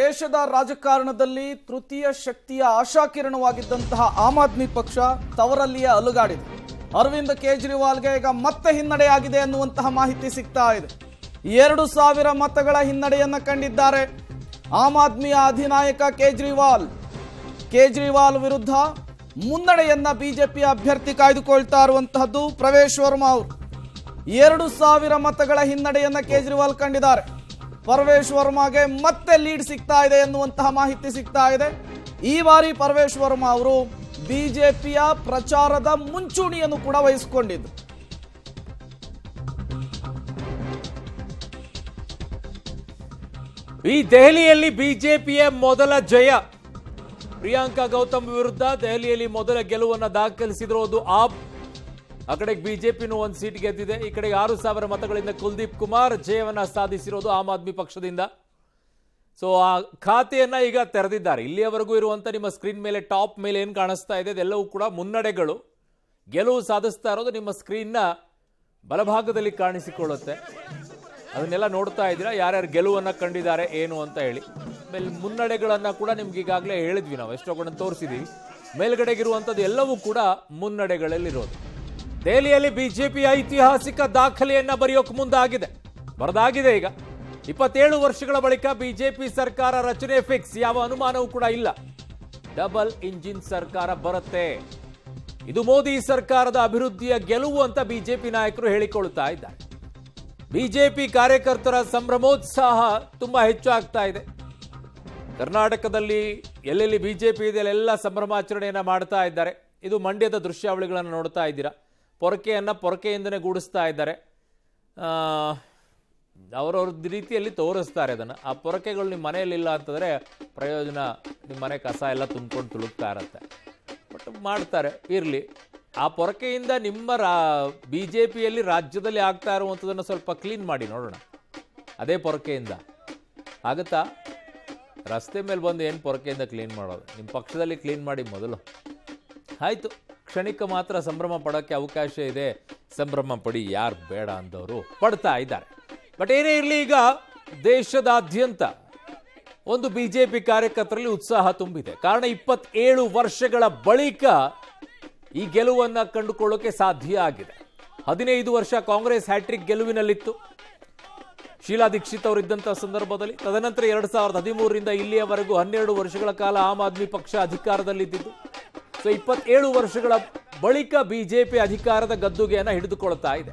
ದೇಶದ ರಾಜಕಾರಣದಲ್ಲಿ ತೃತೀಯ ಶಕ್ತಿಯ ಆಶಾಕಿರಣವಾಗಿದ್ದಂತಹ ಆಮ್ ಆದ್ಮಿ ಪಕ್ಷ ತವರಲ್ಲಿಯೇ ಅಲುಗಾಡಿದೆ. ಅರವಿಂದ್ ಕೇಜ್ರಿವಾಲ್ಗೆ ಈಗ ಮತ್ತೆ ಹಿನ್ನಡೆಯಾಗಿದೆ ಅನ್ನುವಂತಹ ಮಾಹಿತಿ ಸಿಗ್ತಾ ಇದೆ. 2000 ಮತಗಳ ಹಿನ್ನಡೆಯನ್ನ ಕಂಡಿದ್ದಾರೆ ಆಮ್ ಆದ್ಮಿಯ ಅಧಿನಾಯಕ ಕೇಜ್ರಿವಾಲ್ ವಿರುದ್ಧ ಮುನ್ನಡೆಯನ್ನ ಬಿಜೆಪಿ ಅಭ್ಯರ್ಥಿ ಕಾಯ್ದುಕೊಳ್ತಾ ಇರುವಂತಹದ್ದು ಪ್ರವೇಶ್ ವರ್ಮಾ ಅವರು. 2000 ಮತಗಳ ಹಿನ್ನಡೆಯನ್ನ ಕೇಜ್ರಿವಾಲ್ ಕಂಡಿದ್ದಾರೆ. ಪರ್ವೇಶ್ ವರ್ಮಾಗೆ ಮತ್ತೆ ಲೀಡ್ ಸಿಗ್ತಾ ಇದೆ ಎನ್ನುವಂತಹ ಮಾಹಿತಿ ಸಿಗ್ತಾ ಇದೆ. ಈ ಬಾರಿ ಪರ್ವೇಶ್ ವರ್ಮಾ ಅವರು ಬಿಜೆಪಿಯ ಪ್ರಚಾರದ ಮುಂಚೂಣಿಯನ್ನು ಕೂಡ ವಹಿಸಿಕೊಂಡಿದ್ದು. ಈ ದೆಹಲಿಯಲ್ಲಿ ಬಿಜೆಪಿಯ ಮೊದಲ ಜಯ. ಪ್ರಿಯಾಂಕಾ ಗೌತಮ್ ವಿರುದ್ಧ ದೆಹಲಿಯಲ್ಲಿ ಮೊದಲ ಗೆಲುವನ್ನು ದಾಖಲಿಸಿದ್ರು. ಅದು ಆಪ್. ಆ ಕಡೆಗೆ ಬಿಜೆಪಿನೂ ಒಂದು ಸೀಟ್ ಗೆದ್ದಿದೆ. ಈ ಕಡೆಗೆ 6000 ಮತಗಳಿಂದ ಕುಲ್ದೀಪ್ ಕುಮಾರ್ ಜಯವನ್ನ ಸಾಧಿಸಿರೋದು ಆಮ್ ಆದ್ಮಿ ಪಕ್ಷದಿಂದ. ಸೊ ಆ ಖಾತೆಯನ್ನ ಈಗ ತೆರೆದಿದ್ದಾರೆ. ಇಲ್ಲಿಯವರೆಗೂ ಇರುವಂತ ನಿಮ್ಮ ಸ್ಕ್ರೀನ್ ಮೇಲೆ ಟಾಪ್ ಮೇಲೆ ಏನು ಕಾಣಿಸ್ತಾ ಇದೆ ಇದೆಲ್ಲವೂ ಕೂಡ ಮುನ್ನಡೆಗಳು. ಗೆಲುವು ಸಾಧಿಸ್ತಾ ಇರೋದು ನಿಮ್ಮ ಸ್ಕ್ರೀನ್ನ ಬಲಭಾಗದಲ್ಲಿ ಕಾಣಿಸಿಕೊಳ್ಳುತ್ತೆ. ಅದನ್ನೆಲ್ಲ ನೋಡ್ತಾ ಇದ್ದೀರಾ, ಯಾರ್ಯಾರು ಗೆಲುವನ್ನ ಕಂಡಿದ್ದಾರೆ ಏನು ಅಂತ ಹೇಳಿ. ಆಮೇಲೆ ಮುನ್ನಡೆಗಳನ್ನ ಕೂಡ ನಿಮ್ಗೆ ಈಗಾಗಲೇ ಹೇಳಿದ್ವಿ, ನಾವು ಎಷ್ಟೊಂದು ತೋರಿಸಿದೀವಿ. ಮೇಲ್ಗಡೆಗಿರುವಂಥದ್ದು ಎಲ್ಲವೂ ಕೂಡ ಮುನ್ನಡೆಗಳಲ್ಲಿರೋದು. ದೆಹಲಿಯಲ್ಲಿ ಬಿಜೆಪಿ ಐತಿಹಾಸಿಕ ದಾಖಲೆಯನ್ನ ಬರೆಯೋಕೆ ಮುಂದಾಗಿದೆ, ಬರದಾಗಿದೆ. ಈಗ 27 ವರ್ಷಗಳ ಬಳಿಕ ಬಿಜೆಪಿ ಸರ್ಕಾರ ರಚನೆ ಫಿಕ್ಸ್, ಯಾವ ಅನುಮಾನವೂ ಕೂಡ ಇಲ್ಲ. ಡಬಲ್ ಇಂಜಿನ್ ಸರ್ಕಾರ ಬರುತ್ತೆ. ಇದು ಮೋದಿ ಸರ್ಕಾರದ ಅಭಿವೃದ್ಧಿಯ ಗೆಲುವು ಅಂತ ಬಿಜೆಪಿ ನಾಯಕರು ಹೇಳಿಕೊಳ್ಳುತ್ತಾ ಇದ್ದಾರೆ. ಬಿಜೆಪಿ ಕಾರ್ಯಕರ್ತರ ಸಂಭ್ರಮೋತ್ಸಾಹ ತುಂಬಾ ಹೆಚ್ಚಾಗ್ತಾ ಇದೆ. ಕರ್ನಾಟಕದಲ್ಲಿ ಎಲ್ಲೆಲ್ಲಿ ಬಿಜೆಪಿ ಇದೆ ಅಲ್ಲೆಲ್ಲ ಸಂಭ್ರಮಾಚರಣೆಯನ್ನ ಮಾಡ್ತಾ ಇದ್ದಾರೆ. ಇದು ಮಂಡ್ಯದ ದೃಶ್ಯಾವಳಿಗಳನ್ನು ನೋಡ್ತಾ ಇದ್ದೀರಾ. ಪೊರಕೆಯಿಂದನೇ ಗೂಡಿಸ್ತಾ ಇದ್ದಾರೆ. ಅವರವ್ರ ರೀತಿಯಲ್ಲಿ ತೋರಿಸ್ತಾರೆ ಅದನ್ನು. ಆ ಪೊರಕೆಗಳು ನಿಮ್ಮ ಮನೆಯಲ್ಲಿಲ್ಲ ಅಂತಂದರೆ ಪ್ರಯೋಜನ, ನಿಮ್ಮ ಮನೆ ಕಸ ಎಲ್ಲ ತುಂಬ್ಕೊಂಡು ತುಳುಕ್ತಾ ಇರತ್ತೆ. ಬಟ್ ಮಾಡ್ತಾರೆ, ಇರಲಿ. ಆ ಪೊರಕೆಯಿಂದ ನಿಮ್ಮ ಬಿಜೆಪಿಯಲ್ಲಿ ರಾಜ್ಯದಲ್ಲಿ ಆಗ್ತಾ ಇರುವಂಥದ್ದನ್ನು ಸ್ವಲ್ಪ ಕ್ಲೀನ್ ಮಾಡಿ ನೋಡೋಣ. ಅದೇ ಪೊರಕೆಯಿಂದ ಆಗುತ್ತಾ? ರಸ್ತೆ ಮೇಲೆ ಬಂದು ಏನು ಪೊರಕೆಯಿಂದ ಕ್ಲೀನ್ ಮಾಡೋದು? ನಿಮ್ಮ ಪಕ್ಷದಲ್ಲಿ ಕ್ಲೀನ್ ಮಾಡಿ ಮೊದಲು. ಆಯಿತು, ಕ್ಷಣಿಕ ಮಾತ್ರ ಸಂಭ್ರಮ ಪಡೋಕ್ಕೆ ಅವಕಾಶ ಇದೆ. ಸಂಭ್ರಮ ಪಡಿ, ಯಾರು ಬೇಡ ಅಂದವರು ಪಡ್ತಾ ಇದ್ದಾರೆ. ಬಟ್ ಏನೇ ಇರಲಿ, ಈಗ ದೇಶದಾದ್ಯಂತ ಒಂದು ಬಿಜೆಪಿ ಕಾರ್ಯಕರ್ತರಲ್ಲಿ ಉತ್ಸಾಹ ತುಂಬಿದೆ. ಕಾರಣ 27 ವರ್ಷಗಳ ಬಳಿಕ ಈ ಗೆಲುವನ್ನು ಕಂಡುಕೊಳ್ಳೋಕೆ ಸಾಧ್ಯ ಆಗಿದೆ. 15 ವರ್ಷ ಕಾಂಗ್ರೆಸ್ ಹ್ಯಾಟ್ರಿಕ್ ಗೆಲುವಿನಲ್ಲಿತ್ತು ಶೀಲಾ ದೀಕ್ಷಿತ್ ಅವರಿದ್ದಂಥ ಸಂದರ್ಭದಲ್ಲಿ. ತದನಂತರ 2013ರಿಂದ ಇಲ್ಲಿಯವರೆಗೂ 12 ವರ್ಷಗಳ ಕಾಲ ಆಮ್ ಆದ್ಮಿ ಪಕ್ಷ ಅಧಿಕಾರದಲ್ಲಿದ್ದು. ಸೊ 27 ವರ್ಷಗಳ ಬಳಿಕ ಬಿಜೆಪಿ ಅಧಿಕಾರದ ಗದ್ದುಗೆಯನ್ನು ಹಿಡಿದುಕೊಳ್ತಾ ಇದೆ.